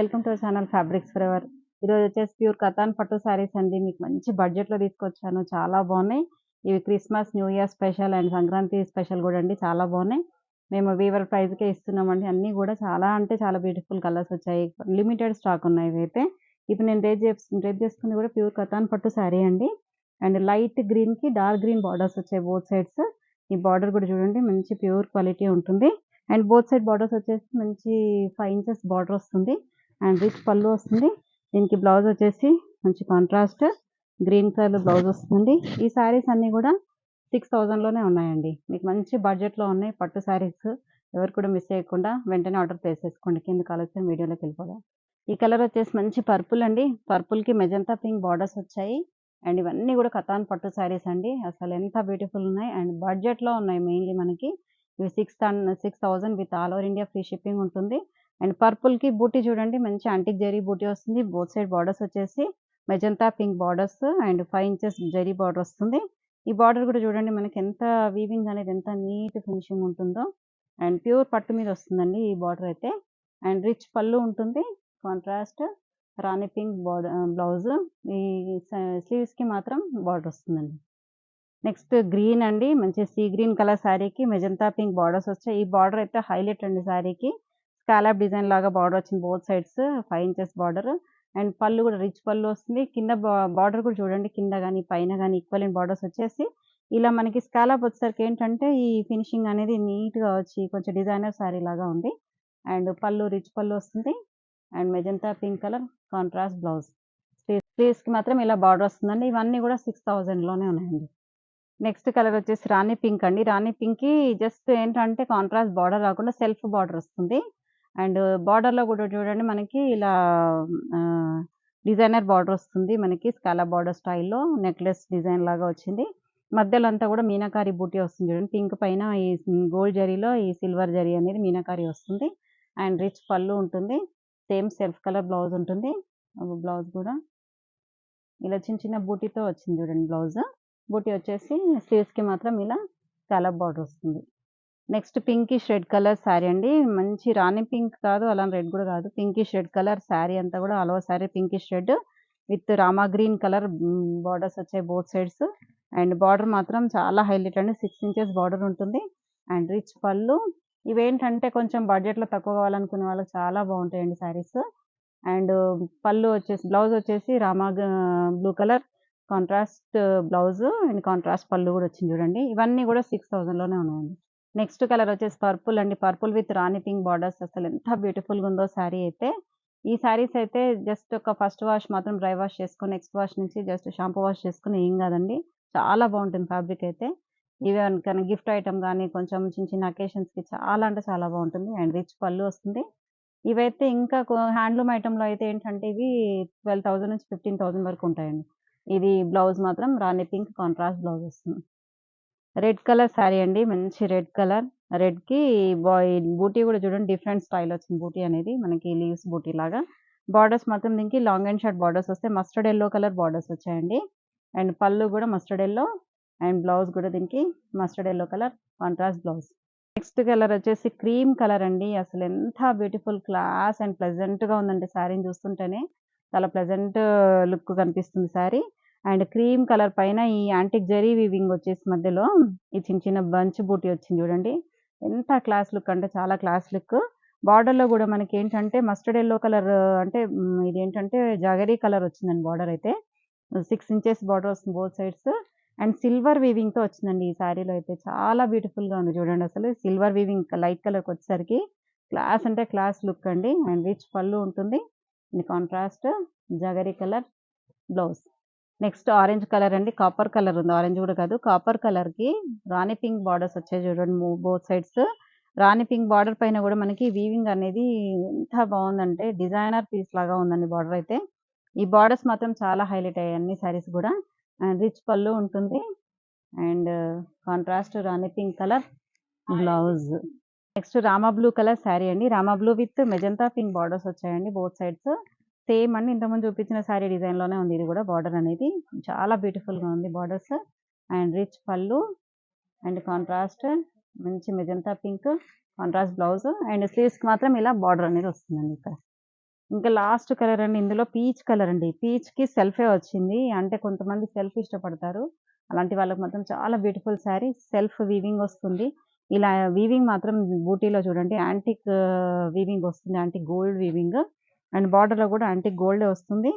Welcome to our channel fabrics forever. ఈరోజు వచ్చేసి pure katan పట్టు సారీస్ అండి. మీకు మంచి బడ్జెట్‌లో తీసుకొచ్చాను. చాలా బాగున్నాయి. ఇవి Christmas, new year special and Sankranti special కూడా అండి. చాలా బాగున్నాయి. మేము వీవర్ ప్రైస్‌కే ఇస్తున్నామండి. అన్నీ కూడా చాలా అంటే చాలా బ్యూటిఫుల్ కలర్స్ వచ్చాయి. లిమిటెడ్ స్టాక్ ఉన్నాయి ఇవైతే. ఇప్పుడు నేను రేప్ చేసుకుంది కూడా ప్యూర్ కతాన్ పట్టు సారీ అండి. అండ్ లైట్ గ్రీన్‌కి డార్క్ గ్రీన్ బార్డర్స్ వచ్చాయి బోత్ సైడ్స్. ఈ బార్డర్ కూడా చూడండి మంచి ప్యూర్ క్వాలిటీ ఉంటుంది. అండ్ బోత్ సైడ్ బార్డర్స్ వచ్చేసి మంచి 5 ఇంచెస్ బార్డర్ వస్తుంది. అండ్ రిచ్ పళ్ళు వస్తుంది. దీనికి బ్లౌజ్ వచ్చేసి మంచి కాంట్రాస్ట్ గ్రీన్ కలర్ బ్లౌజ్ వస్తుంది. ఈ సారీస్ అన్నీ కూడా 6000 లోనే ఉన్నాయండి. మీకు మంచి బడ్జెట్‌లో ఉన్నాయి పట్టు సారీస్. ఎవరు కూడా మిస్ చేయకుండా వెంటనే ఆర్డర్ ప్లేస్ చేసుకోండి. కింద కావాల్సిన వీడియోలోకి వెళ్ళిపోదాం. ఈ కలర్ వచ్చేసి మంచి పర్పుల్ అండి. పర్పుల్‌కి మెజంతా పింక్ బార్డర్స్ వచ్చాయి. అండ్ ఇవన్నీ కూడా కతాన్ పట్టు సారీస్ అండి. అసలు ఎంత బ్యూటిఫుల్ ఉన్నాయి అండ్ బడ్జెట్‌లో ఉన్నాయి మెయిన్‌లీ మనకి. ఇవి 6000 with all over India free shipping ఉంటుంది. అండ్ పర్పుల్‌కి బూటీ చూడండి మంచి యాంటిక్ జరీ బూటీ వస్తుంది. బోత్ సైడ్ బార్డర్స్ వచ్చేసి magenta pink borders and 5 inches zari border వస్తుంది. ఈ బార్డర్ కూడా చూడండి మనకి ఎంత వీవింగ్ అనేది ఎంత నీట్ ఫినిషింగ్ ఉంటుందో. అండ్ ప్యూర్ పట్టు మీద వస్తుందండి ఈ బార్డర్ అయితే. అండ్ రిచ్ పళ్ళు ఉంటుంది. Contrast rani pink blouse. ఈ స్లీవ్స్‌కి మాత్రం బార్డర్ వస్తుందండి. నెక్స్ట్ గ్రీన్ అండి. మంచి సీ గ్రీన్ కలర్ శారీకి మెజంతా పింక్ బార్డర్స్ వచ్చాయి. ఈ బార్డర్ అయితే హైలైట్ అండి శారీకి. స్కాలప్ డిజైన్ లాగా బార్డర్ వచ్చింది both sides 5 inches border. And పళ్ళు కూడా రిచ్ పళ్ళు వస్తుంది. కింద బార్డర్ కూడా చూడండి కింద గాని, పైన గాని ఈక్వలెంట్ బార్డర్స్ వచ్చేసి ఇలా మనకి స్కాలప్ వచ్చేసరికి ఏంటంటే ఈ ఫినిషింగ్ అనేది నీట్‌గా వచ్చి కొంచెం డిజైనర్ శారీ లాగా ఉంది. అండ్ పళ్ళు రిచ్ పళ్ళు వస్తుంది. And magenta pink colour contrast blouse. స్లీవ్స్‌కి మాత్రం ఇలా బార్డర్ వస్తుందండి. ఇవన్నీ కూడా 6000 లోనే ఉన్నాయండి. నెక్స్ట్ కలర్ వచ్చేసి రాణి పింక్ అండి. రాణి పింక్‌కి జస్ట్ ఏంటంటే కాంట్రాస్ట్ బార్డర్ రాకుండా సెల్ఫ్ బార్డర్ వస్తుంది. అండ్ బార్డర్‌లో కూడా చూడండి మనకి ఇలా డిజైనర్ బార్డర్ వస్తుంది. మనకి స్కాలప్ బార్డర్ స్టైల్‌లో నెక్లెస్ డిజైన్ లాగా వచ్చింది. మధ్యలో అంతా కూడా మీనాకారి బూటీ వస్తుంది చూడండి. పింక్ పైన ఈ గోల్డ్ జరీలో ఈ సిల్వర్ జరీ అనేది మీనాకారి వస్తుంది. అండ్ రిచ్ పళ్ళు ఉంటుంది. సేమ్ సెల్ఫ్ కలర్ బ్లౌజ్ ఉంటుంది. బ్లౌజ్ కూడా ఇలా చిన్న చిన్న బూటీతో వచ్చింది చూడండి బ్లౌజ్. బూటీ వచ్చేసి స్లీవ్స్‌కి మాత్రం ఇలా స్కాలప్ బార్డర్ వస్తుంది. Next pinkish red colour sari అండి. మంచి రాణి పింక్ కాదు, అలా రెడ్ కూడా కాదు. పింకిష్ రెడ్ కలర్ శారీ అంతా కూడా all over sari pinkish red with Rama green colour borders వచ్చాయి బోత్ సైడ్స్. అండ్ బార్డర్ మాత్రం చాలా హైలైట్ అండి. 6 ఇంచెస్ బార్డర్ ఉంటుంది. అండ్ రిచ్ పళ్ళు. ఇవేంటంటే కొంచెం బడ్జెట్‌లో తక్కువ కావాలనుకునే వాళ్ళకి చాలా బాగుంటాయండి శారీస్. అండ్ పళ్ళు వచ్చేసి బ్లౌజ్ వచ్చేసి blue colour contrast blouse and contrast పళ్ళు కూడా వచ్చింది చూడండి. ఇవన్నీ కూడా 6000 లోనే ఉన్నాయండి. నెక్స్ట్ కలర్ వచ్చేసి పర్పుల్ అండి. Purple with Rani pink borders అసలు ఎంత బ్యూటిఫుల్‌గా ఉందో శారీ అయితే. ఈ శారీస్ అయితే జస్ట్ ఒక ఫస్ట్ వాష్ మాత్రం డ్రై వాష్ చేసుకొని నెక్స్ట్ వాష్ నుంచి జస్ట్ షాంపూ వాష్ చేసుకొని ఏం కాదండి. చాలా బాగుంటుంది ఫ్యాబ్రిక్ అయితే. ఈవెన్ కానీ గిఫ్ట్ ఐటెమ్ గానీ కొంచెం చిన్న చిన్న అకేషన్స్‌కి చాలా అంటే చాలా బాగుంటుంది. అండ్ రిచ్ పళ్ళు వస్తుంది. ఇవైతే ఇంకా హ్యాండ్లూమ్ ఐటెమ్‌లో అయితే ఏంటంటే ఇవి 12,000-15,000 వరకు ఉంటాయండి. ఇది బ్లౌజ్ మాత్రం రాణి పింక్ కాంట్రాస్ట్ బ్లౌజ్ వస్తుంది. రెడ్ కలర్ శారీ అండి. మంచి రెడ్ కలర్. రెడ్‌కి బూటీ కూడా చూడండి డిఫరెంట్ స్టైల్ వచ్చింది బూటీ అనేది. మనకి లీవ్స్ బూటీ లాగా. బార్డర్స్ మాత్రం దీనికి లాంగ్ అండ్ షార్ట్ బార్డర్స్ వస్తాయి. మస్టర్డ్ యెల్లో కలర్ బార్డర్స్ వచ్చాయండి. అండ్ పళ్ళు కూడా మస్టర్డ్ యెల్లో అండ్ బ్లౌజ్ కూడా దీనికి mustard yellow colour contrast blouse. Next colour వచ్చేసి క్రీమ్ కలర్ అండి. అసలు ఎంత బ్యూటిఫుల్ క్లాస్ అండ్ ప్లెజెంట్‌గా ఉందండి శారీని చూస్తుంటేనే. చాలా ప్లెజెంట్ లుక్ కనిపిస్తుంది శారీ. అండ్ క్రీమ్ కలర్ పైన ఈ యాంటిక్ జరీ వీవింగ్ వచ్చేసి మధ్యలో ఈ చిన్న చిన్న బంచ్ బూటీ వచ్చింది చూడండి. ఎంత క్లాస్ లుక్ అంటే చాలా క్లాస్ లుక్. బార్డర్‌లో కూడా మనకేంటంటే మస్టర్డ్ యెల్లో కలర్ అంటే ఇదేంటంటే జాగరీ కలర్ వచ్చిందండి బార్డర్ అయితే. 6 ఇంచెస్ బార్డర్ వస్తుంది బోత్ సైడ్స్. అండ్ సిల్వర్ వీవింగ్‌తో వచ్చిందండి ఈ శారీలో అయితే. చాలా బ్యూటిఫుల్‌గా ఉంది చూడండి అసలు. సిల్వర్ వీవింగ్ లైట్ కలర్‌కొచ్చేసరికి క్లాస్ అంటే క్లాస్ లుక్ అండి. అండ్ రిచ్ పళ్ళు ఉంటుంది. Contrast jaggery colour blouse. Next orange colour అండి. కాపర్ కలర్ ఉంది. ఆరెంజ్ కూడా కాదు. కాపర్ కలర్‌కి రాణి పింక్ బార్డర్స్ వచ్చాయి చూడండి both sides. Rani pink border పైన కూడా మనకి వీవింగ్ అనేది ఎంత బావుందంటే డిజైనర్ పీస్ లాగా ఉందండి బార్డర్ అయితే. ఈ బార్డర్స్ మాత్రం చాలా హైలైట్ అయ్యాయి అన్ని శారీస్ కూడా. అండ్ రిచ్ పళ్ళు ఉంటుంది. And contrast rani pink colour blouse. Next Rama blue colour sari అండి. Rama blue with magenta pink borders వచ్చాయండి బోత్ సైడ్స్. సేమ్ అండి ఇంతకుముందు చూపించిన శారీ డిజైన్‌లోనే ఉంది ఇది కూడా బార్డర్ అనేది. చాలా బ్యూటిఫుల్‌గా ఉంది borders. And rich pallu and contrast మంచి magenta pink contrast blouse and స్లీవ్స్‌కి మాత్రం ఇలా బార్డర్ అనేది వస్తుందండి ఇక్కడ. ఇంకా లాస్ట్ కలర్ అండి ఇందులో పీచ్ కలర్ అండి. పీచ్‌కి సెల్ఫే వచ్చింది. అంటే కొంతమంది సెల్ఫ్ ఇష్టపడతారు. అలాంటి వాళ్ళకి మాత్రం చాలా బ్యూటిఫుల్ శారీ. సెల్ఫ్ వీవింగ్ వస్తుంది. ఇలా వీవింగ్ మాత్రం బూటీలో చూడండి యాంటిక్ వీవింగ్ వస్తుంది. యాంటిక్ గోల్డ్ వీవింగ్ అండ్ బార్డర్‌లో కూడా యాంటిక్ గోల్డే వస్తుంది.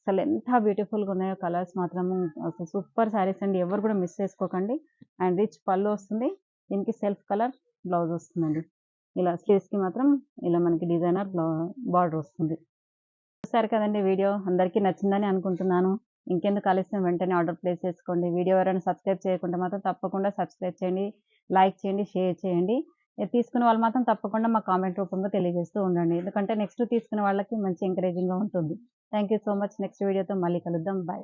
అసలు ఎంత బ్యూటిఫుల్‌గా ఉన్నాయో కలర్స్ మాత్రము అసలు సూపర్ శారీస్ అండి. ఎవరు కూడా మిస్ చేసుకోకండి. అండ్ రిచ్ పళ్ళు వస్తుంది. దీనికి సెల్ఫ్ కలర్ బ్లౌజ్ వస్తుందండి. ఇలా స్లీవ్స్‌కి మాత్రం ఇలా మనకి డిజైనర్ బార్డర్ వస్తుంది. చూసారు కదండీ వీడియో. అందరికీ నచ్చిందని అనుకుంటున్నాను. ఇంకెందుకు ఆలస్యం వెంటనే ఆర్డర్ ప్లేస్ చేసుకోండి. వీడియో ఎవరైనా సబ్స్క్రైబ్ చేయకుంటే మాత్రం తప్పకుండా సబ్స్క్రైబ్ చేయండి. లైక్ చేయండి, షేర్ చేయండి. తీసుకున్న వాళ్ళు మాత్రం తప్పకుండా మా కామెంట్ రూపంలో తెలియజేస్తూ ఉండండి. ఎందుకంటే నెక్స్ట్ తీసుకునే వాళ్ళకి మంచి ఎంకరేజింగ్‌గా ఉంటుంది. Thank you so much. Next వీడియోతో మళ్ళీ కలుద్దాం. బై.